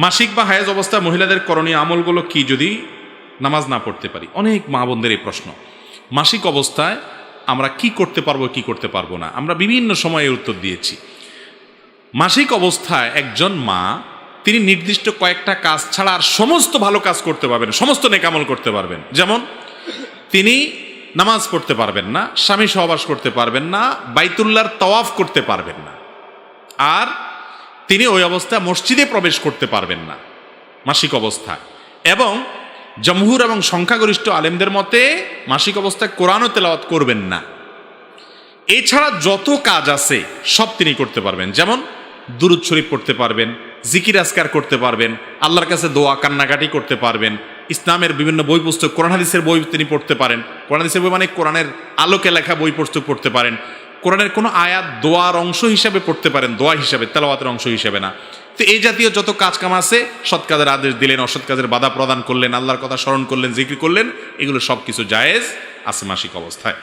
মাসিক বা হায়েজ অবস্থায় মহিলাদের করণীয় আমলগুলো কি যদি নামাজ না পড়তে পারি? অনেক মা বোনদের এই প্রশ্ন। মাসিক অবস্থায় আমরা কি করতে পারবো কি করতে পারবো না, আমরা বিভিন্ন সময়ে উত্তর দিয়েছি। মাসিক অবস্থায় একজন মা তিনি নির্দিষ্ট কয়েকটা কাজ ছাড়া আর সমস্ত ভালো কাজ করতে পারবেন, সমস্ত নেকামল করতে পারবেন। যেমন তিনি নামাজ পড়তে পারবেন না, স্বামী সহবাস করতে পারবেন না, বাইতুল্লাহর তাওয়াফ করতে পারবেন না, আর তিনি ওই অবস্থায় মসজিদে প্রবেশ করতে পারবেন না মাসিক অবস্থায়। এবং জমহুর এবং সংখ্যাগরিষ্ঠ আলেমদের মতে মাসিক অবস্থায় কোরআনও তেলাওয়াত করবেন না। এছাড়া যত কাজ আছে সব তিনি করতে পারবেন। যেমন দুরুদ শরীফ পড়তে পারবেন, জিকির আজকার করতে পারবেন, আল্লাহর কাছে দোয়া কান্নাকাটি করতে পারবেন, ইসলামের বিভিন্ন বই পুস্তক, কোরআন হাদিসের বই তিনি পড়তে পারেন। কোরআন হাদিসের বই মানে কোরআনের আলোকে লেখা বই পুস্তক পড়তে পারেন। কোরআনের কোনো আয়াত দোয়ার অংশ হিসাবে পড়তে পারেন, দোয়া হিসাবে, তেলাওয়াতের অংশ হিসাবে না। তো এই জাতীয় যত কাজ কাম আছে, সৎ কাজের আদেশ দিলেন, অসৎ কাজের বাধা প্রদান করলেন, আল্লাহর কথা স্মরণ করলেন, জিকির করলেন, এগুলো সব কিছু জায়েজ আছে মাসিক অবস্থায়।